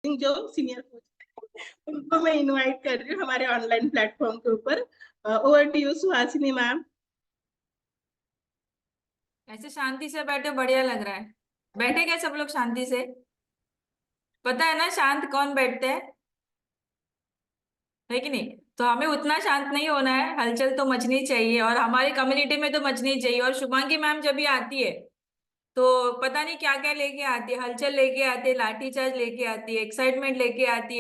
जो senior coach उनको मैं इनवाइट कर रही हूँ हमारे ऑनलाइन प्लेटफॉर्म के ऊपर। Over to you Suhasini ma'am. ऐसे शांति से बैठे बढ़िया लग रहा है। बैठे क्या सब लोग शांति से? पता है ना शांत कौन बैठते हैं, है कि नहीं? तो हमें उतना शांत नहीं होना है, हलचल तो मचनी चाहिए और हमारी कम्युनिटी में तो मचनी चाहिए। और शुभांगी मैम जब भी आती है तो पता नहीं क्या क्या लेके आती है, हलचल लेके आती है, लाठीचार्ज लेके आती है, एक्साइटमेंट लेके आती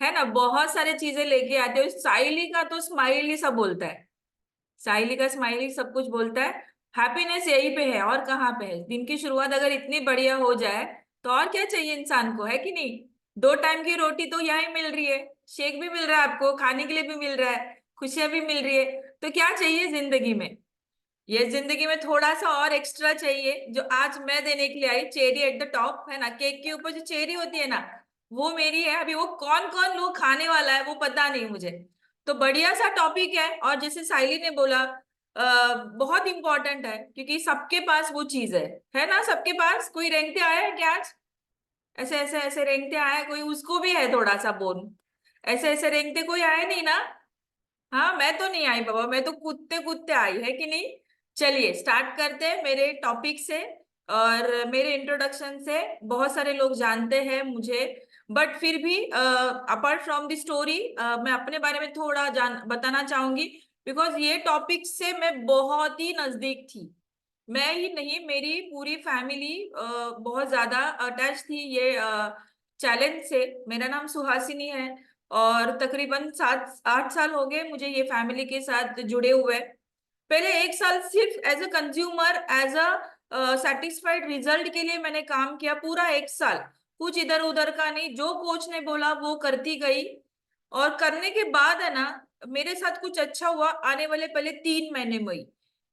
है ना, बहुत सारे चीजें लेके आती है। साइली का तो स्माइल ही सब बोलता है, साहिली का स्माइली सब कुछ बोलता है। हैप्पीनेस यहीं पे है और कहाँ पे है। दिन की शुरुआत अगर इतनी बढ़िया हो जाए तो और क्या चाहिए इंसान को, है कि नहीं? 2 टाइम की रोटी तो यहीं मिल रही है, शेक भी मिल रहा है, आपको खाने के लिए भी मिल रहा है, खुशियां भी मिल रही है। तो क्या चाहिए जिंदगी में? ये जिंदगी में थोड़ा सा और एक्स्ट्रा चाहिए, जो आज मैं देने के लिए आई, चेरी एट द टॉप, है ना। केक के ऊपर जो चेरी होती है ना, वो मेरी है। अभी वो कौन कौन लोग खाने वाला है वो पता नहीं मुझे। तो बढ़िया सा टॉपिक है और जैसे साइली ने बोला बहुत इंपॉर्टेंट है, क्योंकि सबके पास वो चीज है ना। सबके पास कोई रेंगते आया है क्या आज? ऐसे ऐसे ऐसे रेंगते आया है कोई? उसको भी है थोड़ा सा बोन। ऐसे ऐसे रेंगते कोई आया नहीं ना? हाँ, मैं तो नहीं आई बाबा, मैं तो कूदते कूदते आई, है कि नहीं? चलिए स्टार्ट करते हैं मेरे टॉपिक से। और मेरे इंट्रोडक्शन से बहुत सारे लोग जानते हैं मुझे, बट फिर भी अपार्ट फ्रॉम द स्टोरी मैं अपने बारे में थोड़ा जान बताना चाहूंगी। बिकॉज ये टॉपिक से मैं बहुत ही नजदीक थी। मैं ही नहीं, मेरी पूरी फैमिली बहुत ज्यादा अटैच थी ये चैलेंज से। मेरा नाम सुहासिनी है और तकरीबन 7-8 साल हो गए मुझे ये फैमिली के साथ जुड़े हुए। पहले 1 साल सिर्फ as a consumer, as a satisfied result के लिए मैंने काम किया। पूरा 1 साल कुछ इधर उधर का नहीं, जो कोच ने बोला वो करती गई। और करने के बाद है ना, मेरे साथ कुछ अच्छा हुआ आने वाले पहले 3 महीने में ही।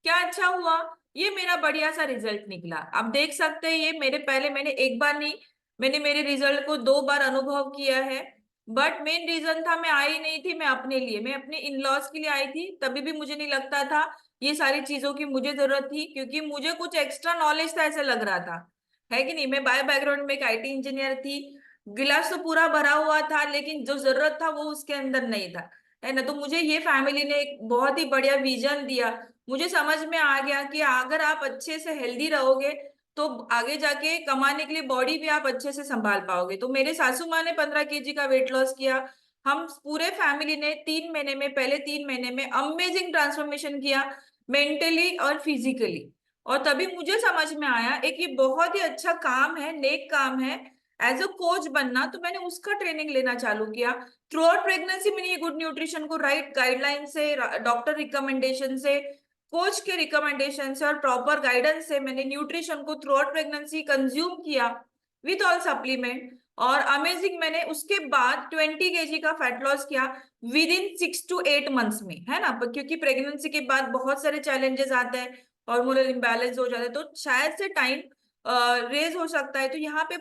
क्या अच्छा हुआ? ये मेरा बढ़िया सा रिजल्ट निकला। आप देख सकते हैं, ये मेरे पहले मैंने एक बार नहीं, मैंने मेरे रिजल्ट को 2 बार अनुभव किया है। बट मेन रीजन था, मैं आई नहीं थी मैं अपने लिए, मैं अपने इन लॉज के लिए आई थी। तभी भी मुझे नहीं लगता था ये सारी चीजों की मुझे जरूरत थी, क्योंकि मुझे कुछ एक्स्ट्रा नॉलेज था ऐसे लग रहा था, है कि नहीं। मैं बायो बैकग्राउंड में एक आईटी इंजीनियर थी। गिलास तो पूरा भरा हुआ था लेकिन जो जरूरत था वो उसके अंदर नहीं था, है ना। तो मुझे ये फैमिली ने एक बहुत ही बढ़िया विजन दिया। मुझे समझ में आ गया कि अगर आप अच्छे से हेल्दी रहोगे तो आगे जाके कमाने के लिए बॉडी भी आप अच्छे से संभाल पाओगे। तो मेरे सासू माँ ने 15 kg का वेट लॉस किया। हम पूरे फैमिली ने 3 महीने में, पहले 3 महीने में अमेजिंग ट्रांसफॉर्मेशन किया, मेंटली और फिजिकली। और तभी मुझे समझ में आया एक ये बहुत ही अच्छा काम है, नेक काम है एज अ कोच बनना। तो मैंने उसका ट्रेनिंग लेना चालू किया। थ्रू आउट प्रेगनेंसी मैंने ये गुड न्यूट्रिशन को राइट गाइडलाइन से, डॉक्टर रिकमेंडेशन से, कोच के रिकमेंडेशन से और प्रॉपर गाइडेंस से मैंने न्यूट्रिशन को थ्रू आउट प्रेगनेंसी कंज्यूम किया विथ ऑल सप्लीमेंट। और अमेजिंग, मैंने उसके बाद 20 kg का फैट लॉस किया विद इन 6 to 8 मंथ्स में, है ना। क्योंकि प्रेगनेंसी के बाद बहुत सारे चैलेंजेस आते हैं, हार्मोनल इम्बैलेंस हो जाता है, तो शायद से टाइम रेज हो सकता है। तो यहाँ पे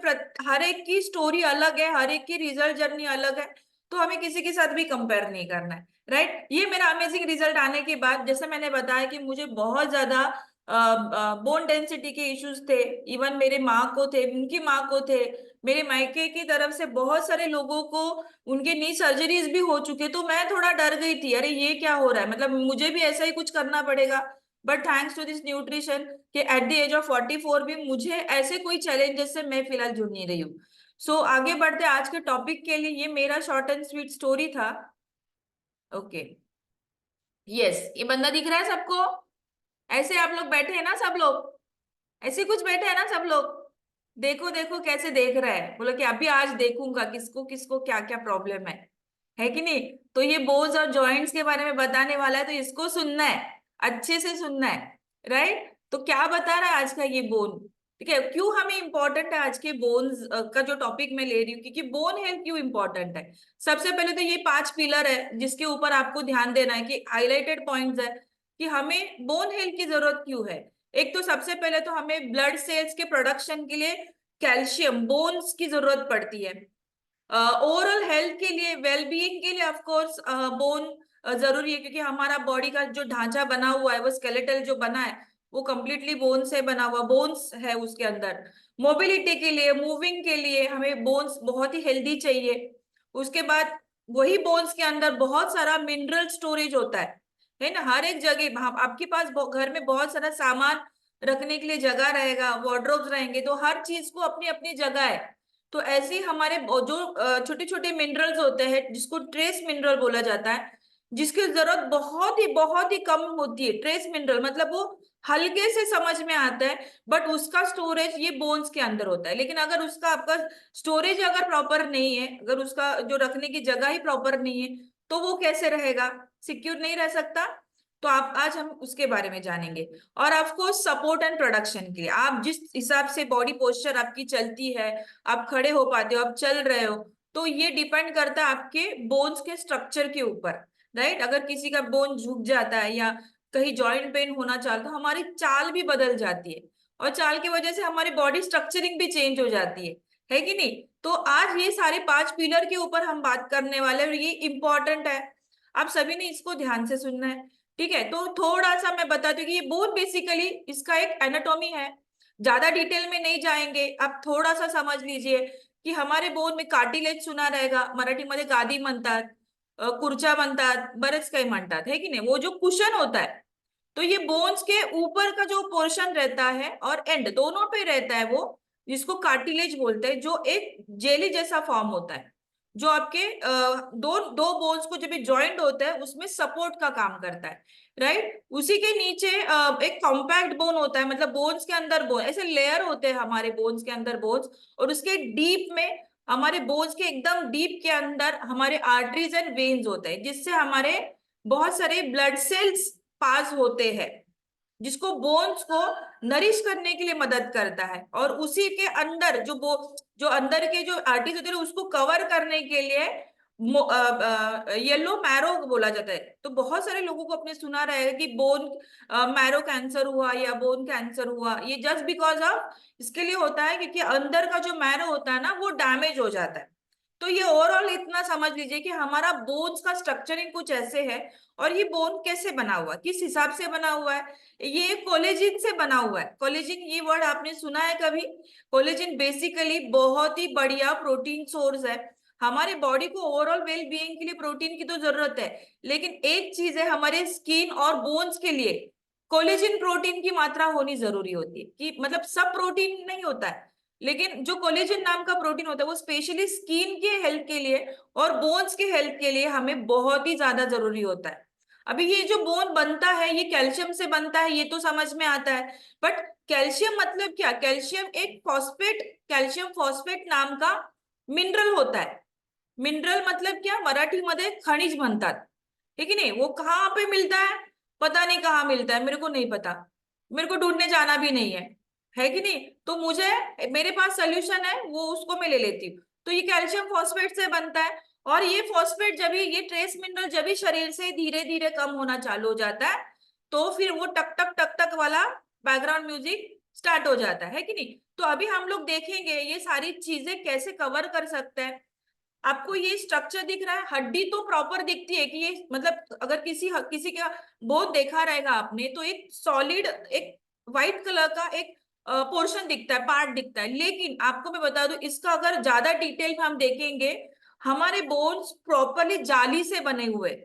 हर एक की स्टोरी अलग है, हर एक की रिजल्ट जर्नी अलग है। तो हमें किसी के साथ भी कंपेयर नहीं करना है, राइट। ये मेरा अमेजिंग रिजल्ट आने के बाद, जैसे मैंने बताया कि मुझे बहुत ज्यादा बोन डेंसिटी के इश्यूज थे। इवन मेरे माँ को थे, उनकी माँ को थे, मेरे मायके की तरफ से बहुत सारे लोगों को उनके नी सर्जरीज भी हो चुके। तो मैं थोड़ा डर गई थी, अरे ये क्या हो रहा है, मतलब मुझे भी ऐसा ही कुछ करना पड़ेगा। But thanks to this nutrition कि एट द एज ऑफ 44 भी मुझे ऐसे कोई चैलेंजेस से मैं फिलहाल जुड़ नहीं रही हूँ। सो आगे बढ़ते आज के टॉपिक के लिए। ये मेरा शॉर्ट एंड स्वीट स्टोरी था। ओके, यस, ये बंदा दिख रहा है सबको? ऐसे आप लोग बैठे हैं ना सब लोग? ऐसे कुछ बैठे हैं ना सब लोग? देखो देखो कैसे देख रहा है, बोलो कि अभी आज देखूंगा किसको किसको क्या क्या प्रॉब्लम है कि नहीं। तो ये बोन्स और जॉइंट्स के बारे में बताने वाला है, तो इसको सुनना है, अच्छे से सुनना है, राइट। तो क्या बता रहा है आज का ये बोन? ठीक है, क्यों हमें इंपॉर्टेंट है आज के बोन्स का जो टॉपिक मैं ले रही हूँ, क्योंकि बोन हेल्थ क्यों इंपॉर्टेंट है। सबसे पहले तो ये 5 पिलर है जिसके ऊपर आपको ध्यान देना है, कि हाईलाइटेड पॉइंट्स है कि हमें बोन हेल्थ की जरूरत क्यों है। एक तो सबसे पहले तो हमें ब्लड सेल्स के प्रोडक्शन के लिए कैल्शियम, बोन्स की जरूरत पड़ती है। ओवरऑल हेल्थ के लिए, वेलबीइंग के लिए ऑफ कोर्स बोन जरूरी है, क्योंकि हमारा बॉडी का जो ढांचा बना हुआ है, वो स्केलेटल जो बना है, वो कंप्लीटली बोन से बना हुआ, बोन्स है उसके अंदर। मोबिलिटी के लिए, मूविंग के लिए हमें बोन्स बहुत ही हेल्दी चाहिए। उसके बाद वही बोन्स के अंदर बहुत सारा मिनरल स्टोरेज होता है ना। हर एक जगह आपके पास घर में बहुत सारा सामान रखने के लिए जगह रहेगा, वार्डरोब्स रहेंगे, तो हर चीज को अपनी अपनी जगह है। तो ऐसे ही हमारे जो छोटे छोटे मिनरल्स होते हैं जिसको ट्रेस मिनरल बोला जाता है, जिसकी जरूरत बहुत ही कम होती है। ट्रेस मिनरल मतलब वो हल्के से समझ में आता है, बट उसका स्टोरेज ये बोन्स के अंदर होता है। लेकिन अगर उसका आपका स्टोरेज अगर प्रॉपर नहीं है, अगर उसका जो रखने की जगह ही प्रॉपर नहीं है, तो वो कैसे रहेगा, सिक्योर नहीं रह सकता। तो आप आज हम उसके बारे में जानेंगे। और आपको सपोर्ट एंड प्रोडक्शन के लिए, आप जिस हिसाब से बॉडी पोस्चर आपकी चलती है, आप खड़े हो पाते हो, आप चल रहे हो, तो ये डिपेंड करता है आपके बोन्स के स्ट्रक्चर के ऊपर, राइट। अगर किसी का बोन झुक जाता है या कहीं जॉइंट पेन होना चालता, तो हमारी चाल भी बदल जाती है, और चाल की वजह से हमारी बॉडी स्ट्रक्चरिंग भी चेंज हो जाती है कि नहीं। तो आज ये सारे 5 पिलर के ऊपर हम बात करने वाले हैं, और ये इंपॉर्टेंट है, आप सभी ने इसको ध्यान से सुनना है। ठीक है, तो थोड़ा सा मैं बताती हूँ कि ये बोन बेसिकली इसका एक एनाटॉमी है। ज्यादा डिटेल में नहीं जाएंगे, आप थोड़ा सा समझ लीजिए की हमारे बोन में कार्टिलेज सुना रहेगा, मराठीमध्ये गादी म्हणतात, कुर्चा म्हणतात, बरेच काही म्हणतात, है की नहीं। वो जो कुशन होता है, तो ये बोन्स के ऊपर का जो पोर्शन रहता है और एंड दोनों पे रहता है, वो जिसको कार्टिलेज बोलते हैं, जो एक जेली जैसा फॉर्म होता है, जो आपके दो दो बोन्स को जब भी ज्वाइंट होता है उसमें सपोर्ट का काम करता है, राइट। उसी के नीचे एक कॉम्पैक्ट बोन होता है, मतलब बोन्स के अंदर बोन, ऐसे लेयर होते हैं हमारे बोन्स के अंदर बोन्स, और उसके डीप में, हमारे बोन्स के एकदम डीप के अंदर हमारे आर्टरीज एंड वेन्स होते हैं, जिससे हमारे बहुत सारे ब्लड सेल्स पास होते हैं, जिसको बोन्स को नरिश करने के लिए मदद करता है। और उसी के अंदर जो अंदर के जो आर्टरीज होते हैं उसको कवर करने के लिए येलो मैरो बोला जाता है। तो बहुत सारे लोगों को आपने सुना रहेगा कि बोन मैरो कैंसर हुआ या बोन कैंसर हुआ, ये जस्ट बिकॉज ऑफ इसके लिए होता है क्योंकि अंदर का जो मैरो होता है ना वो डैमेज हो जाता है। तो ये ओवरऑल इतना समझ लीजिए कि हमारा बोन्स का स्ट्रक्चरिंग कुछ ऐसे है। और ये बोन कैसे बना हुआ, किस हिसाब से बना हुआ है, ये कोलेजिन से बना हुआ है। कोलेजिन ये वर्ड आपने सुना है कभी? कोलेजिन बेसिकली बहुत ही बढ़िया प्रोटीन सोर्स है। हमारे बॉडी को ओवरऑल वेल बीइंग के लिए प्रोटीन की तो जरूरत है, लेकिन एक चीज है, हमारे स्किन और बोन्स के लिए कोलेजिन प्रोटीन की मात्रा होनी जरूरी होती है। कि मतलब सब प्रोटीन नहीं होता है, लेकिन जो कोलेजन नाम का प्रोटीन होता है वो स्पेशली स्किन के हेल्थ के लिए और बोन्स के हेल्थ के लिए हमें बहुत ही ज्यादा जरूरी होता है। अभी ये जो बोन बनता है ये कैल्शियम से बनता है, ये तो समझ में आता है। बट कैल्शियम मतलब क्या? कैल्शियम एक फॉस्फेट, कैल्शियम फॉस्फेट नाम का मिनरल होता है। मिनरल मतलब क्या? मराठी मध्ये खनिज म्हणतात, ठीक है नहीं। वो कहाँ पे मिलता है? पता नहीं कहाँ मिलता है, मेरे को नहीं पता, मेरे को ढूंढने जाना भी नहीं है कि नहीं। तो मुझे, मेरे पास सोल्यूशन है, वो उसको मैं ले लेती हूँ। तो ये कैल्शियम फॉस्फेट से बनता है, और ये फॉस्फेट जब ये ट्रेस मिनरल जब भी शरीर से धीरे धीरे कम होना चालू हो जाता है, तो फिर वो टक टक वाला बैकग्राउंड म्यूजिक स्टार्ट हो जाता है कि नहीं। तो अभी हम लोग देखेंगे ये सारी चीजें कैसे कवर कर सकते हैं। आपको ये स्ट्रक्चर दिख रहा है, हड्डी तो प्रॉपर दिखती है कि ये मतलब अगर किसी का बोन देखा रहेगा आपने, तो एक सॉलिड, एक व्हाइट कलर का एक पोर्शन दिखता है, पार्ट दिखता है। लेकिन आपको मैं बता दूं, इसका अगर ज्यादा डिटेल में हम देखेंगे, हमारे बोन्स प्रॉपरली जाली से बने हुए हैं।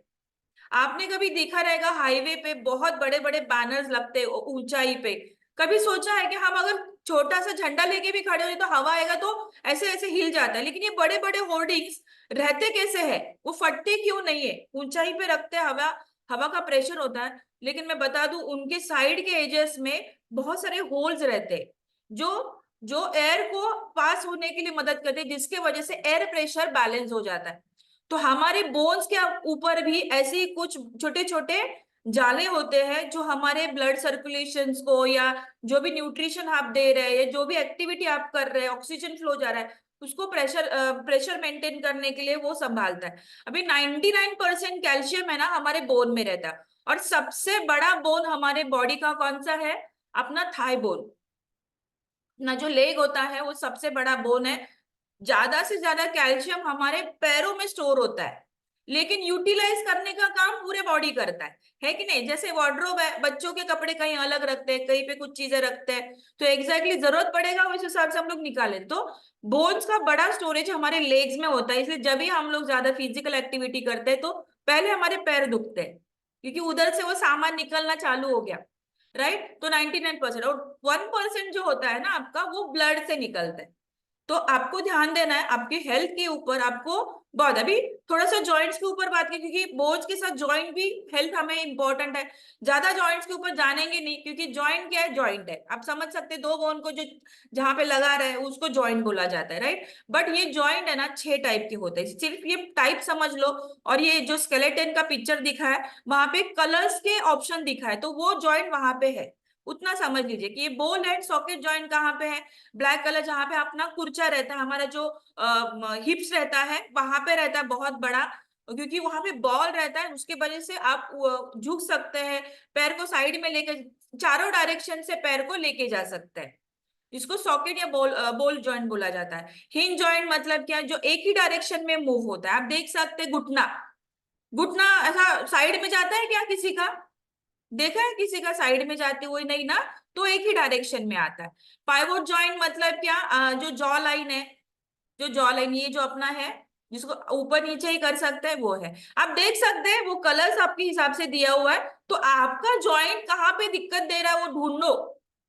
आपने कभी देखा रहेगा हाईवे पे बहुत बड़े बड़े बैनर्स लगते हैं ऊंचाई पे, कभी सोचा है कि हम अगर छोटा सा झंडा लेके भी खड़े हो तो हवा आएगा तो ऐसे ऐसे हिल जाता है, लेकिन ये बड़े बड़े होर्डिंग्स रहते कैसे है, वो फटते क्यों नहीं है? ऊंचाई पे रखते हैं, हवा हवा का प्रेशर होता है। लेकिन मैं बता दूं उनके साइड के एजेस में बहुत सारे होल्स रहते हैं, जो जो एयर को पास होने के लिए मदद करते हैं, जिसके वजह से एयर प्रेशर बैलेंस हो जाता है। तो हमारे बोन्स के ऊपर भी ऐसे ही कुछ छोटे छोटे जाले होते हैं, जो हमारे ब्लड सर्कुलेशन को या जो भी न्यूट्रिशन आप दे रहे हैं, जो भी एक्टिविटी आप कर रहे हैं, ऑक्सीजन फ्लो जा रहा है, उसको प्रेशर मेंटेन करने के लिए वो संभालता है। अभी 99% कैल्शियम है ना हमारे बोन में रहता है। और सबसे बड़ा बोन हमारे बॉडी का कौन सा है? अपना थाई बोन ना, जो लेग होता है वो सबसे बड़ा बोन है। ज्यादा से ज्यादा कैल्शियम हमारे पैरों में स्टोर होता है, लेकिन यूटिलाइज करने का काम पूरे बॉडी करता है कि नहीं? जैसे वार्डरोब है, बच्चों के कपड़े कहीं अलग रखते हैं, कहीं पे कुछ चीजें रखते हैं, तो एग्जैक्टली जरूरत पड़ेगा उस हिसाब से हम लोग निकालें। तो बोन्स का बड़ा स्टोरेज हमारे लेग्स में होता है, इसलिए जब भी हम लोग ज्यादा फिजिकल एक्टिविटी करते हैं तो पहले हमारे पैर दुखते हैं, क्योंकि उधर से वो सामान निकलना चालू हो गया, राइट? तो 99% और 1% जो होता है ना आपका, वो ब्लड से निकलता है। तो आपको ध्यान देना है आपके हेल्थ के ऊपर। आपको बहुत अभी थोड़ा सा जॉइंट्स के ऊपर बात की, क्योंकि बोझ के साथ जॉइंट भी हेल्थ हमें इंपॉर्टेंट है। ज्यादा जॉइंट्स के ऊपर जानेंगे नहीं, क्योंकि जॉइंट क्या है? जॉइंट है, आप समझ सकते हैं, दो बोन को जो जहां पे लगा रहे हैं उसको जॉइंट बोला जाता है, राइट? बट ये जॉइंट है ना 6 टाइप के होते हैं, सिर्फ ये टाइप समझ लो। और ये जो स्केलेटन का पिक्चर दिखा है वहां पे कलर्स के ऑप्शन दिखा है, तो वो जॉइंट वहां पे है। उतना समझ लीजिए कि ये बोल एंड सॉकेट जॉइंट कहाँ पे है। ब्लैक कलर जहां पे अपना कुर्चा रहता है, हमारा जो हिप्स रहता है वहां पे रहता है बहुत बड़ा, क्योंकि वहां पे बॉल रहता है, उसके वजह से आप झुक सकते हैं, पैर को साइड में लेकर चारों डायरेक्शन से पैर को लेके जा सकते हैं। इसको सॉकेट या बोल जॉइंट बोला जाता है। हिंज जॉइंट मतलब क्या? जो एक ही डायरेक्शन में मूव होता है। आप देख सकते हैं घुटना, घुटना ऐसा साइड में जाता है क्या किसी का? देखा है किसी का साइड में जाते हुए? नहीं ना, तो एक ही डायरेक्शन में आता है। पाइवोट जॉइंट मतलब क्या? जो जॉ लाइन है, जो जॉ लाइन ये जो अपना है, जिसको ऊपर नीचे ही कर सकते हैं, वो है। आप देख सकते हैं वो कलर्स आपके हिसाब से दिया हुआ है, तो आपका जॉइंट कहाँ पे दिक्कत दे रहा है वो ढूंढो,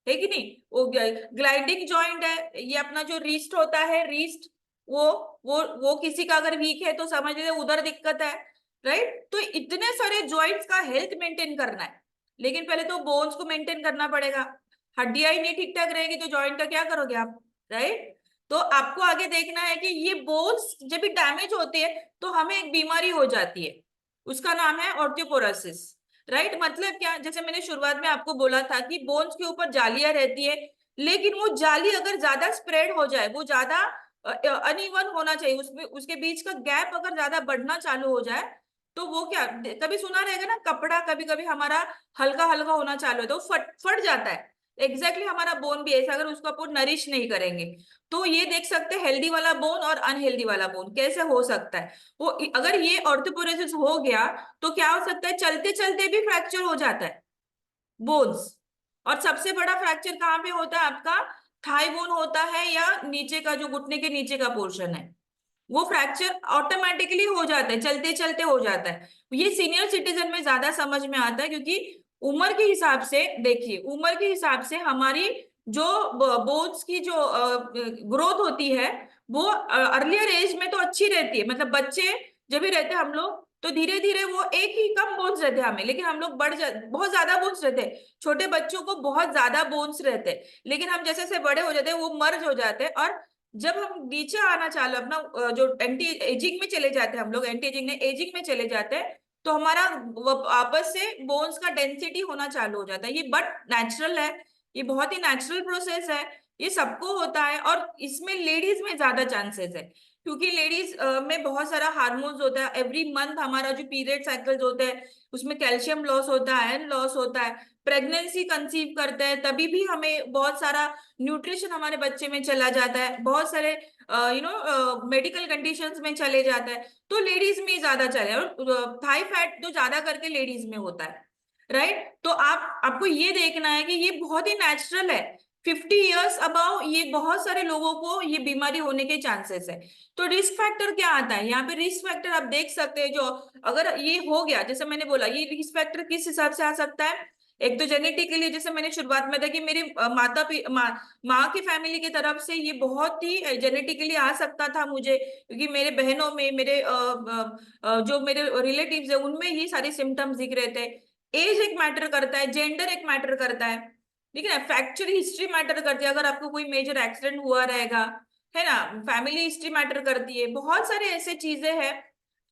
है कि नहीं? वो ग्लाइडिंग जॉइंट है, ये अपना जो रिस्ट होता है, रिस्ट, वो वो किसी का अगर वीक है तो समझ लीजिए उधर दिक्कत है, राइट? तो इतने सारे जॉइंट्स का हेल्थ मेंटेन करना है, लेकिन पहले तो बोन्स को मेंटेन करना पड़ेगा। हड्डियां ही नहीं ठीक ठाक रहेगी तो जॉइंट का क्या करोगे आप, राइट? तो आपको आगे देखना है कि ये बोन्स जब भी डैमेज होती है तो हमें एक बीमारी हो जाती है, उसका नाम है ऑस्टियोपोरोसिस, राइट? मतलब क्या? जैसे मैंने शुरुआत में आपको बोला था कि बोन्स के ऊपर जालियां रहती है, लेकिन वो जाली अगर ज्यादा स्प्रेड हो जाए, वो ज्यादा अनइवन होना चाहिए, उसमें उसके बीच का गैप अगर ज्यादा बढ़ना चालू हो जाए, तो वो क्या, कभी सुना रहेगा ना, कपड़ा कभी कभी हमारा हल्का हल्का होना चालू है तो फट फट जाता है। एग्जैक्टली हमारा बोन भी ऐसा, अगर उसको अपन नरिश नहीं करेंगे। तो ये देख सकते हैं हेल्दी वाला बोन और अनहेल्दी वाला बोन कैसे हो सकता है। वो अगर ये ऑर्थोपोरोसिस हो गया तो क्या हो सकता है? चलते चलते भी फ्रैक्चर हो जाता है बोन्स। और सबसे बड़ा फ्रैक्चर कहाँ पे होता है आपका? थाई बोन होता है, या नीचे का जो घुटने के नीचे का पोर्शन है, वो फ्रैक्चर ऑटोमेटिकली हो जाता है, चलते चलते हो जाता है। ये सीनियर सिटीजन में ज्यादा समझ में आता है, क्योंकि उम्र के हिसाब से, देखिए उम्र के हिसाब से हमारी जो बोन्स की जो ग्रोथ होती है, वो अर्लियर एज में तो अच्छी रहती है, मतलब बच्चे जब भी रहते हैं हम लोग, तो धीरे धीरे वो एक ही कम बोन्स रहते हैं हमें, लेकिन हम लोग बहुत ज्यादा बोन्स रहते हैं। छोटे बच्चों को बहुत ज्यादा बोन्स रहते हैं, लेकिन हम जैसे जैसे बड़े हो जाते हैं वो मर्ज हो जाते हैं, और जब हम नीचे आना चालू अपना जो एंटी एजिंग में चले जाते हैं, हम लोग एंटी एजिंग ने एजिंग में चले जाते हैं, तो हमारा वापस से बोन्स का डेंसिटी होना चालू हो जाता है। ये बट नेचुरल है, ये बहुत ही नेचुरल प्रोसेस है, ये सबको होता है। और इसमें लेडीज में ज्यादा चांसेस है, क्योंकि लेडीज में बहुत सारा हार्मोन्स होता है। एवरी मंथ हमारा जो पीरियड साइकिल्स होते हैं उसमें कैल्शियम लॉस होता है, आयरन लॉस होता है। प्रेगनेंसी कंसीव करते हैं तभी भी हमें बहुत सारा न्यूट्रिशन हमारे बच्चे में चला जाता है, बहुत सारे मेडिकल कंडीशंस में चले जाता है। तो लेडीज में ज्यादा चले, और थाई फैट तो ज्यादा करके लेडीज में होता है, राइट? तो आपको ये देखना है कि ये बहुत ही नेचुरल है। 50 ईयर्स अबाउ ये बहुत सारे लोगों को ये बीमारी होने के चांसेस है। तो रिस्क फैक्टर क्या आता है यहाँ पे? रिस्क फैक्टर आप देख सकते हैं, जो अगर ये हो गया, जैसे मैंने बोला, ये रिस्क फैक्टर किस हिसाब से आ सकता है? एक तो जेनेटिकली, जैसे मैंने शुरुआत में था कि मेरी माँ की फैमिली की तरफ से ये बहुत ही जेनेटिकली आ सकता था मुझे, क्योंकि मेरे बहनों में, मेरे जो मेरे रिलेटिव्स है उनमें ये सारे सिम्टम्स दिख रहे थे। एज एक मैटर करता है, जेंडर एक मैटर करता है, ठीक है ना? फ्रैक्चर हिस्ट्री मैटर करती है, अगर आपको कोई मेजर एक्सीडेंट हुआ रहेगा, है ना? फैमिली हिस्ट्री मैटर करती है, बहुत सारे ऐसे चीजें हैं।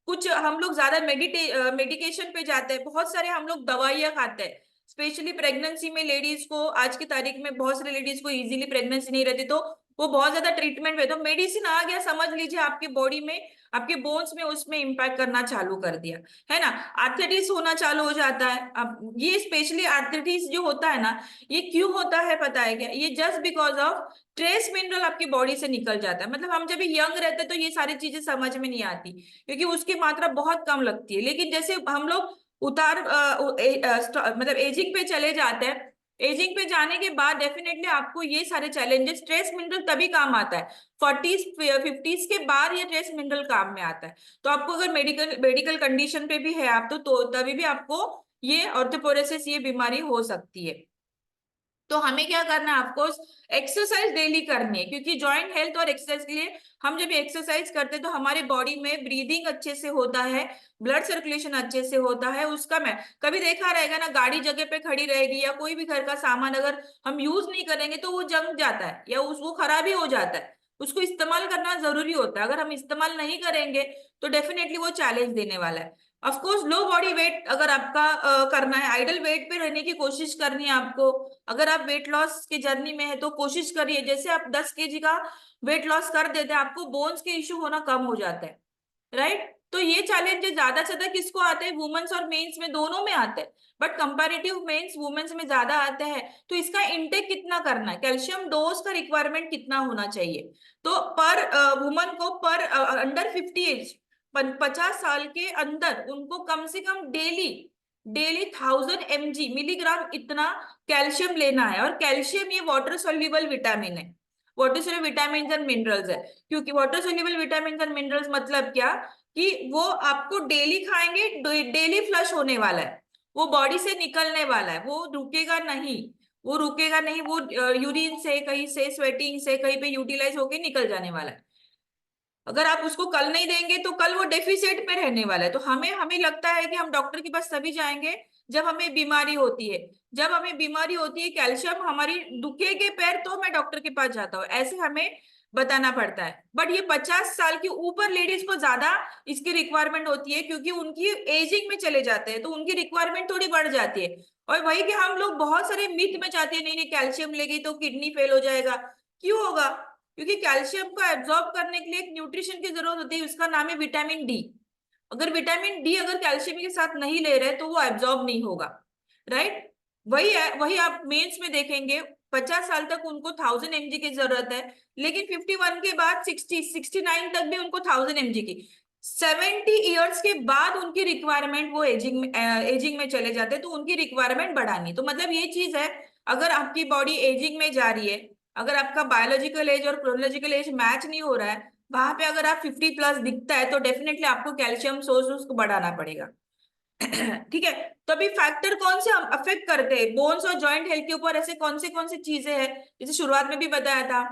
कुछ हम लोग ज्यादा मेडिकेशन पे जाते हैं, बहुत सारे हम लोग दवाइयाँ खाते हैं, स्पेशली प्रेगनेंसी में लेडीज को, आज की तारीख में बहुत सारी लेडीज को इजीली प्रेगनेंसी नहीं रहती, तो वो बहुत ज्यादा ट्रीटमेंट में, तो मेडिसिन आ गया, समझ लीजिए आपकी बॉडी में, आपके बोन्स में, उसमें इम्पैक्ट करना चालू कर दिया, है ना। आर्थराइटिस होना चालू हो जाता है। अब ये स्पेशली आर्थराइटिस जो होता है ना, ये क्यों होता है पता है क्या? ये just because of trace mineral आपकी बॉडी से निकल जाता है। मतलब हम जब यंग रहते हैं तो ये सारी चीजें समझ में नहीं आती, क्योंकि उसकी मात्रा बहुत कम लगती है। लेकिन जैसे हम लोग मतलब एजिंग पे चले जाते हैं, एजिंग पे जाने के बाद डेफिनेटली आपको ये सारे चैलेंजेस, ट्रेस मिनरल तभी काम आता है, 40s 50s के बाद ये ट्रेस मिनरल काम में आता है। तो आपको अगर मेडिकल मेडिकल कंडीशन पे भी है आप, तो तभी भी आपको ये ऑर्थोपोरोसिस, ये बीमारी हो सकती है। तो हमें क्या करना है, आपको एक्सरसाइज डेली करनी है, क्योंकि जॉइंट हेल्थ और एक्सरसाइज के लिए हम जब एक्सरसाइज करते हैं तो हमारे बॉडी में ब्रीदिंग अच्छे से होता है, ब्लड सर्कुलेशन अच्छे से होता है। उसका मैं कभी देखा रहेगा ना, गाड़ी जगह पे खड़ी रहेगी या कोई भी घर का सामान अगर हम यूज नहीं करेंगे तो वो जंग जाता है या वो खराब ही हो जाता है। उसको इस्तेमाल करना जरूरी होता है। अगर हम इस्तेमाल नहीं करेंगे तो डेफिनेटली वो चैलेंज देने वाला है। Of course low body weight अगर आपका करना है, आइडल वेट पे रहने की कोशिश करनी है आपको। अगर आप वेट लॉस की जर्नी में है तो कोशिश करिए, जैसे आप 10 kg का वेट लॉस कर देते हैं, आपको बोन्स के इश्यू होना कम हो जाता है, राइट। तो ये चैलेंजेस ज्यादा से ज्यादा किसको आते हैं? वुमेन्स और मेंस में, दोनों में आते हैं, बट कंपैरेटिव मेंस वुमेन्स में ज्यादा आते हैं। तो इसका इंटेक कितना करना है, कैल्शियम डोज का रिक्वायरमेंट कितना होना चाहिए? तो पर वुमन को, पर अंडर 50 एज, 50 साल के अंदर, उनको कम से कम डेली डेली 1000 mg मिलीग्राम इतना कैल्शियम लेना है। और कैल्शियम ये वाटर सोल्यूबल विटामिन है, water soluble vitamin and minerals है। क्योंकि water soluble vitamin and minerals मतलब क्या, कि वो आपको डेली खाएंगे, डेली फ्लश होने वाला है, वो बॉडी से निकलने वाला है, वो रुकेगा नहीं, वो रुकेगा नहीं, वो यूरिन से, कहीं से स्वेटिंग से, कहीं पे यूटिलाइज होके निकल जाने वाला है। अगर आप उसको कल नहीं देंगे तो कल वो डेफिसिट में रहने वाला है। तो हमें हमें लगता है कि हम डॉक्टर के पास तभी जाएंगे जब हमें बीमारी होती है। जब हमें बीमारी होती है, कैल्शियम हमारी दुखेगे पैर तो मैं डॉक्टर के पास जाता हूँ, ऐसे हमें बताना पड़ता है। बट ये 50 साल के ऊपर लेडीज को ज्यादा इसकी रिक्वायरमेंट होती है, क्योंकि उनकी एजिंग में चले जाते हैं तो उनकी रिक्वायरमेंट थोड़ी बढ़ जाती है। और वही कि हम लोग बहुत सारे मिथ में जाते हैं, नहीं नहीं कैल्शियम लेगी तो किडनी फेल हो जाएगा। क्यों होगा? क्योंकि कैल्शियम को एब्जॉर्ब करने के लिए एक न्यूट्रिशन की जरूरत होती है, उसका नाम है विटामिन डी। अगर विटामिन डी अगर कैल्शियम के साथ नहीं ले रहे तो वो एब्जॉर्ब नहीं होगा, राइट। वही है, वही आप मेंस में देखेंगे, 50 साल तक उनको 1000 mg की जरूरत है, लेकिन 51 के बाद 69 तक भी उनको 1000 mg की। 70 ईयर्स के बाद उनकी रिक्वायरमेंट, वो एजिंग में चले जाते हैं तो उनकी रिक्वायरमेंट बढ़ानी। तो मतलब ये चीज है, अगर आपकी बॉडी एजिंग में जा रही है, अगर आपका बायोलॉजिकल एज और क्रोनोलॉजिकल एज मैच नहीं हो रहा है, वहां पे अगर आप 50+ दिखता है तो डेफिनेटली आपको कैल्शियम सोर्स उसको बढ़ाना पड़ेगा। ठीक है। तो अभी फैक्टर कौन से अफेक्ट करते हैं बोन्स और जॉइंट हेल्थ के ऊपर? ऐसे कौन सी चीजें हैं, जैसे शुरुआत में भी बताया था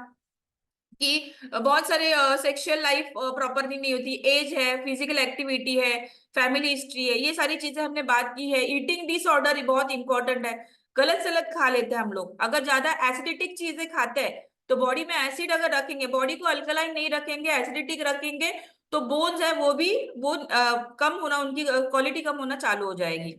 कि बहुत सारे सेक्सुअल लाइफ प्रॉपरली नहीं होती, एज है, फिजिकल एक्टिविटी है, फैमिली हिस्ट्री है, ये सारी चीजें हमने बात की है। ईटिंग डिसऑर्डर बहुत इंपॉर्टेंट है, गलत सलत खा लेते हैं हम लोग। अगर ज्यादा एसिडिटिक चीजें खाते हैं तो बॉडी में एसिड अगर रखेंगे, बॉडी को अल्कलाइन नहीं रखेंगे, एसिडिटिक रखेंगे, तो बोन्स है वो भी, वो कम होना, उनकी क्वालिटी कम होना चालू हो जाएगी,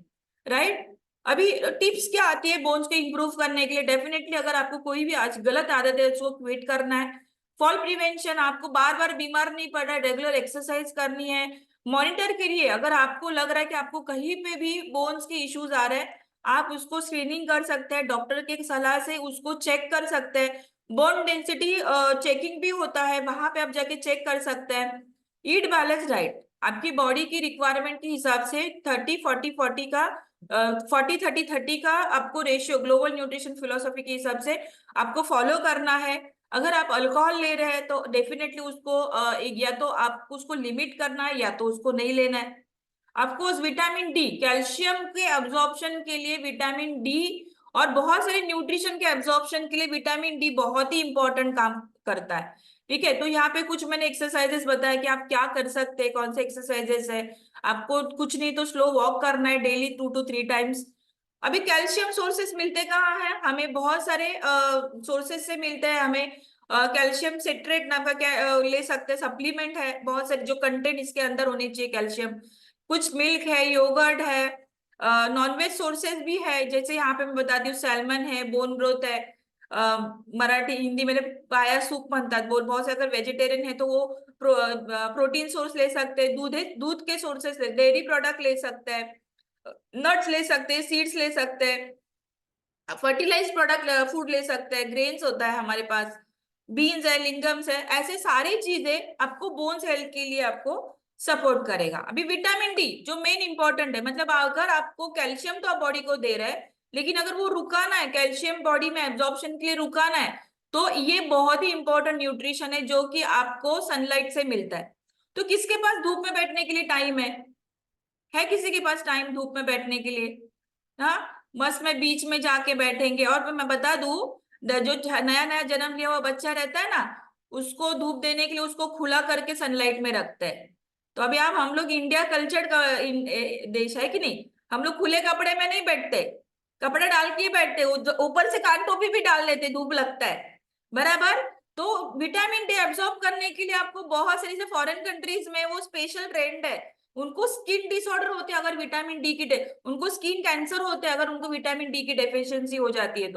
राइट। अभी टिप्स क्या आती है बोन्स को इंप्रूव करने के लिए? डेफिनेटली अगर आपको कोई भी आज गलत आदत है उसको क्विट करना है। फॉल प्रिवेंशन, आपको बार बार बीमार नहीं पड़ रहा है, रेगुलर एक्सरसाइज करनी है। मॉनिटर करिए, अगर आपको लग रहा है कि आपको कहीं पे भी बोन्स के इश्यूज आ रहे हैं, आप उसको स्क्रीनिंग कर सकते हैं, डॉक्टर के सलाह से उसको चेक कर सकते हैं। बोन डेंसिटी चेकिंग भी होता है, वहां पे आप जाके चेक कर सकते हैं। ईट बैलेंस डाइट, आपकी बॉडी की रिक्वायरमेंट के हिसाब से 30-40-40 का, 40-30-30 का आपको रेशियो, ग्लोबल न्यूट्रिशन फिलोसफी के हिसाब से आपको फॉलो करना है। अगर आप अल्कोहल ले रहे हैं तो डेफिनेटली उसको या तो आपको उसको लिमिट करना है या तो उसको नहीं लेना है। आपको विटामिन डी, कैल्शियम के एब्जॉर्प्शन के लिए विटामिन डी, और बहुत सारे न्यूट्रिशन के एब्जॉर्प्शन के लिए विटामिन डी बहुत ही इंपॉर्टेंट काम करता है। ठीक है। तो यहाँ पे कुछ मैंने एक्सरसाइजेस बताया कि आप क्या कर सकते हैं, कौन से एक्सरसाइजेस है। आपको कुछ नहीं तो स्लो वॉक करना है डेली 2 to 3 टाइम्स। अभी कैल्शियम सोर्सेस मिलते कहाँ हैं हमें? बहुत सारे सोर्सेस से मिलते हैं हमें। कैल्शियम सिट्रेट नाम का क्या ले सकते हैं, सप्लीमेंट है, बहुत सारे जो कंटेंट इसके अंदर होने चाहिए कैल्शियम। कुछ मिल्क है, योगर्ट है, नॉनवेज सोर्सेज भी है, जैसे यहाँ पे मैं बता दी हूँ, सैल्मन है, बोन ब्रोथ है। मराठी हिंदी मध्ये पाया सूप म्हणतात, बहुत से अगर वेजिटेरियन है तो वो प्रोटीन सोर्स ले सकते हैं, दूध के सोर्सेस डेयरी प्रोडक्ट ले सकते हैं, नट्स ले सकते हैं, सीड्स ले सकते हैं, फर्टिलाइज प्रोडक्ट फूड ले सकते हैं, ग्रेन्स होता है हमारे पास, बीन्स है, लिंगम्स है, ऐसे सारी चीजें आपको बोन्स हेल्थ के लिए आपको सपोर्ट करेगा। अभी विटामिन डी जो मेन इंपॉर्टेंट है, मतलब अगर आपको कैल्शियम तो आप बॉडी को दे रहे हैं, लेकिन अगर वो रुकाना है, कैल्शियम बॉडी में एब्जॉर्प्शन के लिए रुकाना है, तो ये बहुत ही इंपॉर्टेंट न्यूट्रिशन है जो कि आपको सनलाइट से मिलता है। तो किसके पास धूप में बैठने के लिए टाइम है किसी के पास टाइम धूप में बैठने के लिए? हाँ, बस में बीच में जाके बैठेंगे। और मैं बता दूं, जो नया नया जन्म लिया हुआ बच्चा रहता है ना, उसको धूप देने के लिए उसको खुला करके सनलाइट में रखते हैं। तो अभी आप, हम लोग इंडिया कल्चर्ड का देश है कि नहीं, हम लोग खुले कपड़े में नहीं बैठते, कपड़े डाल के बैठते, ऊपर से कान टोपी भी डाल लेते, धूप लगता है बराबर। तो विटामिन डी एब्सॉर्ब करने के लिए आपको बहुत सारी, जैसे फॉरेन कंट्रीज में वो स्पेशल ट्रेंड है, उनको स्किन डिसऑर्डर होते हैं अगर विटामिन डी की उनको स्किन कैंसर होते हैं अगर उनको विटामिन डी की डेफिशिएंसी हो जाती है।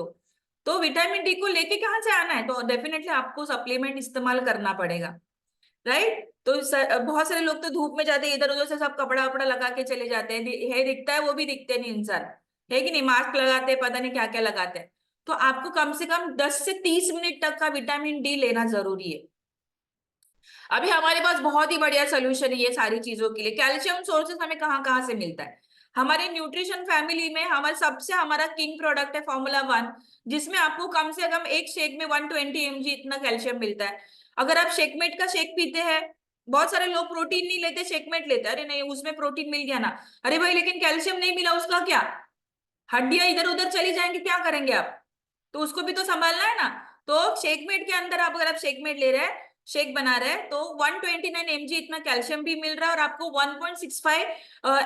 तो विटामिन डी को लेके कहाँ से आना है, तो डेफिनेटली आपको सप्लीमेंट इस्तेमाल करना पड़ेगा, राइट। तो बहुत सारे लोग तो धूप में जाते हैं, इधर उधर से सब कपड़ा वपड़ा लगा के चले जाते हैं, है दिखता है, वो भी दिखते नहीं इंसान, है कि नहीं, मास्क लगाते हैं, पता नहीं क्या क्या लगाते हैं। तो आपको कम से कम 10 से 30 मिनट तक का विटामिन डी लेना जरूरी है। अभी हमारे पास बहुत ही बढ़िया सोल्यूशन है ये सारी चीजों के लिए। कैल्शियम सोर्सेस हमें कहाँ कहाँ से मिलता है? हमारे न्यूट्रिशन फैमिली में हमारा किंग प्रोडक्ट है Formula 1, जिसमें आपको कम से कम एक शेक में 120 mg इतना कैल्शियम मिलता है। अगर आप शेकमेट का शेक पीते हैं, बहुत सारे लोग प्रोटीन नहीं लेते, शेकमेट लेते हैं, अरे नहीं उसमें प्रोटीन मिल गया ना, अरे भाई लेकिन कैल्शियम नहीं मिला, उसका क्या, हड्डियां इधर उधर चली जाएंगी, क्या करेंगे आप? तो उसको भी तो संभालना है ना। तो शेकमेट के अंदर आप, अगर आप शेकमेट ले रहे हैं, शेक बना रहे हैं, तो 129 mg इतना कैल्शियम भी मिल रहा है और आपको 1.65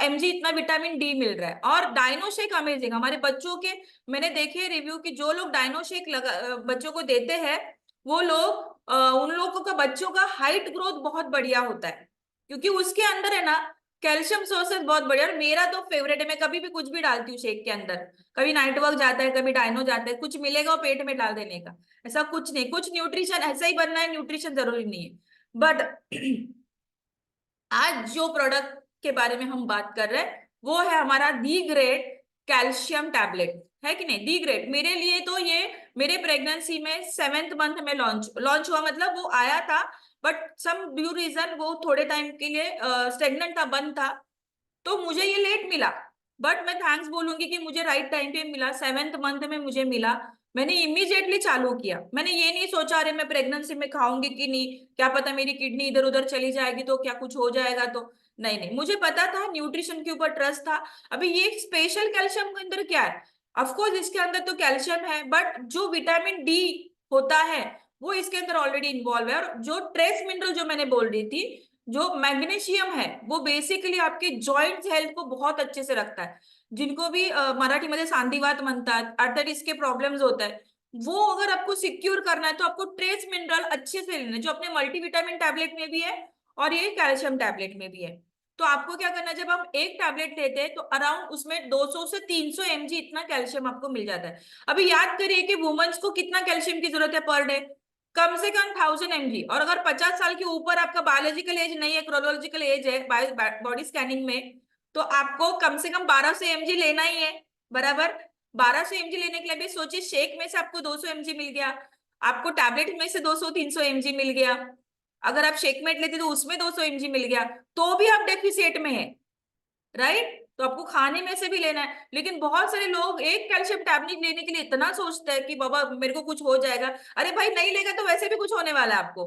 mg इतना विटामिन डी मिल रहा है। और डायनो शेक अमेजिंग, हमारे बच्चों के मैंने देखे रिव्यू कि जो लोग डायनो शेक बच्चों को देते हैं, वो लोग उन लोगों का, बच्चों का हाइट ग्रोथ बहुत बढ़िया होता है, क्योंकि उसके अंदर है ना कैल्शियम सोर्सेस बहुत बढ़िया। और मेरा तो फेवरेट है, मैं कभी भी कुछ भी डालती हूँ शेक के अंदर, कभी नाइट वर्क जाता है, कभी डायनो जाता है, कुछ मिलेगा वो पेट में डाल देने का, ऐसा कुछ नहीं, कुछ न्यूट्रिशन ऐसा ही बनना है, न्यूट्रिशन जरूरी नहीं है। बट आज जो प्रोडक्ट के बारे में हम बात कर रहे हैं वो है हमारा दी ग्रेट कैल्शियम टैबलेट, है कि नहीं। दी ग्रेट मेरे लिए तो ये मेरे प्रेगनेंसी में 7th मंथ में लॉन्च हुआ, मतलब वो आया था, बट सम ड्यू रीजन वो थोड़े टाइम के लिए स्टेगनेंट था, बंद था, तो मुझे ये लेट मिला। बट मैं थैंक्स बोलूंगी कि मुझे राइट टाइम पे मिला, 7th मंथ में मुझे मिला, मैंने इमीडिएटली चालू किया। मैंने ये नहीं सोचा अरे मैं प्रेगनेंसी में खाऊंगी कि नहीं, क्या पता मेरी किडनी इधर उधर चली जाएगी तो क्या कुछ हो जाएगा, तो नहीं नहीं, मुझे पता था, न्यूट्रिशन के ऊपर ट्रस्ट था। अभी ये स्पेशल कैल्शियम के अंदर क्या है, ऑफकोर्स इसके अंदर तो कैल्शियम है, बट जो विटामिन डी होता है वो इसके अंदर ऑलरेडी इन्वॉल्व है। और जो ट्रेस मिनरल जो मैंने बोल रही थी, जो मैग्नीशियम है, वो बेसिकली आपके जॉइंट्स हेल्थ को बहुत अच्छे से रखता है। जिनको भी मराठी मध्ये सांधिवात म्हणतात, आर्थराइटिस के प्रॉब्लम्स होता है, वो अगर आपको सिक्योर करना है तो आपको ट्रेस मिनरल अच्छे से लेना है, जो अपने मल्टीविटामिन टैबलेट में भी है और ये कैल्शियम टैबलेट में भी है। तो आपको क्या करना है, जब हम एक टैबलेट लेते हैं तो अराउंड उसमें 200 से 300 mg इतना कैल्शियम आपको मिल जाता है। अभी याद करिए कि वुमेन्स को कितना कैल्शियम की जरूरत है पर डे, कम से कम 1000 mg। और अगर 50 साल के ऊपर आपका बायोलॉजिकल एज नहीं है, क्रोनोलॉजिकल एज है बॉडी स्कैनिंग में, तो आपको कम से कम 1200 mg लेना ही है, बराबर। 1200 mg लेने के लिए भी सोचिए, शेक में से आपको 200 mg मिल गया, आपको टैबलेट में से 200-300 mg मिल गया, अगर आप शेकमेट लेते तो उसमें 200 mg मिल गया, तो भी आप डेफिसिट में है, राइट। तो आपको खाने में से भी लेना है। लेकिन बहुत सारे लोग एक कैल्शियम टैबलेट लेने के लिए इतना सोचते हैं कि बाबा मेरे को कुछ हो जाएगा, अरे भाई नहीं लेगा तो वैसे भी कुछ होने वाला है आपको,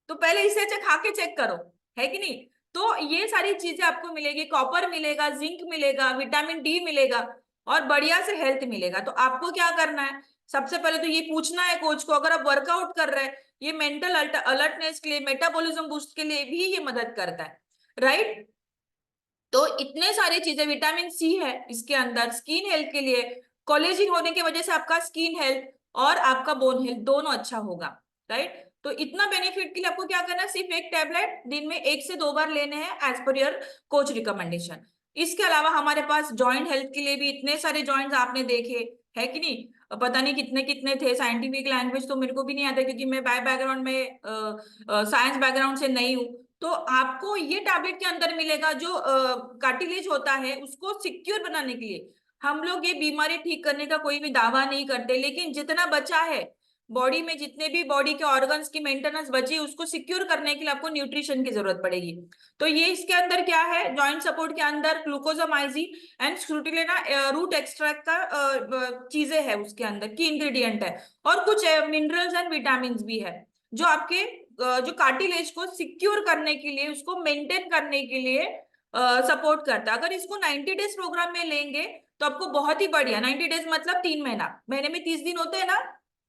तो पहले इसे अच्छा खा के चेक करो, है कि नहीं। तो ये सारी चीजें आपको मिलेगी, कॉपर मिलेगा, जिंक मिलेगा, विटामिन डी मिलेगा और बढ़िया से हेल्थ मिलेगा। तो आपको क्या करना है, सबसे पहले तो ये पूछना है कोच को, अगर आप वर्कआउट कर रहे हैं, ये मेंटल अलर्टनेस के लिए, मेटाबॉलिज्म बूस्ट के लिए भी ये मदद करता है, राइट। तो इतने सारी चीजें, विटामिन सी है इसके अंदर स्किन हेल्थ के लिए, कोलेजिन होने की वजह से आपका स्किन हेल्थ और आपका बोन हेल्थ दोनों अच्छा होगा, राइट। तो इतना बेनिफिट के लिए आपको क्या करना है, सिर्फ एक टैबलेट दिन में 1 से 2 बार लेने हैं as per your coach recommendation. इसके अलावा हमारे पास जॉइंट हेल्थ के लिए भी इतने सारे जॉइंट्स आपने देखे, है कि नहीं। पता नहीं कितने कितने थे। साइंटिफिक लैंग्वेज तो मेरे को भी नहीं आता क्योंकि मैं बैकग्राउंड में साइंस बैकग्राउंड से नहीं हूँ। तो आपको ये टैबलेट के अंदर मिलेगा जो कार्टिलेज होता है उसको सिक्योर बनाने के लिए। हम लोग ये बीमारी ठीक करने का कोई भी दावा नहीं करते, लेकिन जितना बचा है बॉडी में, जितने भी बॉडी के ऑर्गन्स की मेंटेनेंस बची है उसको सिक्योर करने के लिए आपको न्यूट्रिशन की जरूरत पड़ेगी। तो ये इसके अंदर क्या है, जॉइंट सपोर्ट के अंदर ग्लूकोजामाइजी एंड स्क्रूटिलेना रूट एक्सट्रैक्ट का चीजें है उसके अंदर की इंग्रेडिएंट है, और कुछ मिनरल्स एंड विटामिन भी है जो आपके जो कार्टिलेज को सिक्योर करने के लिए, उसको मेंटेन करने के लिए सपोर्ट करता है। अगर इसको 90 डेज प्रोग्राम में लेंगे तो आपको बहुत ही बढ़िया, 90 डेज मतलब 3 महीना, महीने में 30 दिन होते हैं ना,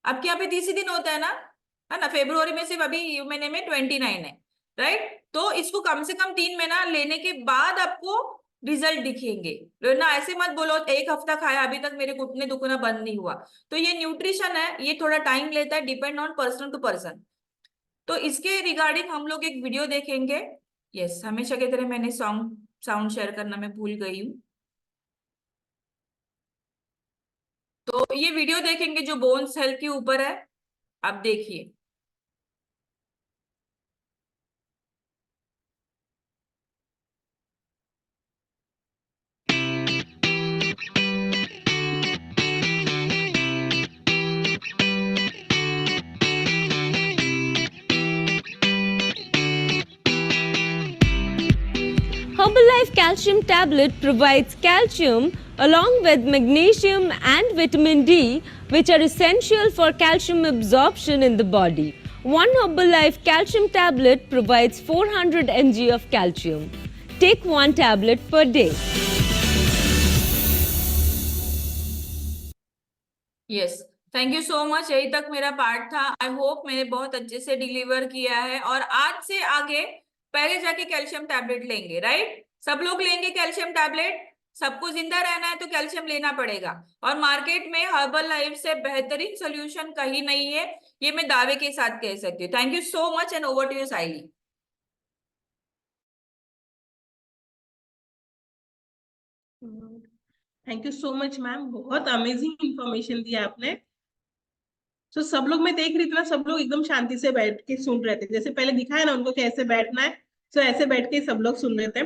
आपके यहाँ पे 30 ही दिन होता है ना, फेब्रुवरी में सिर्फ अभी महीने में 29 है, राइट। तो इसको कम से कम 3 महीना लेने के बाद आपको रिजल्ट दिखेंगे, ना ऐसे मत बोलो 1 हफ्ता खाया अभी तक मेरे घुटने दुखना बंद नहीं हुआ। तो ये न्यूट्रिशन है, ये थोड़ा टाइम लेता है, depend on person to person. तो इसके रिगार्डिंग हम लोग एक वीडियो देखेंगे। यस, हमेशा की तरह मैंने साउंड शेयर करना मैं भूल गई हूँ। तो ये वीडियो देखेंगे जो बोन्स हेल्थ के ऊपर है, आप देखिए। Herbalife Calcium Tablet provides calcium along with magnesium and vitamin D, which are essential for calcium absorption in the body. One Herbalife Calcium Tablet provides 400 mg of calcium. Take one tablet per day. Yes, thank you so much. यही तक मेरा part था। I hope मैंने बहुत अच्छे से deliver किया है, और आज से आगे पहले जाके कैल्शियम टैबलेट लेंगे, राइट। सब लोग लेंगे कैल्शियम टैबलेट, सबको जिंदा रहना है तो कैल्शियम लेना पड़ेगा। और मार्केट में हर्बल लाइफ से बेहतरीन सोल्यूशन कहीं नहीं है, ये मैं दावे के साथ कह सकती हूँ। Thank you so much and over to you Saili. Thank you so much ma'am, बहुत अमेजिंग इंफॉर्मेशन दिया आपने। तो सब लोग, मैं देख रही थी ना, सब लोग एकदम शांति से बैठ के सुन रहे थे, जैसे पहले दिखाया ना उनको कैसे बैठना है, तो ऐसे बैठ के सब लोग सुन रहे थे।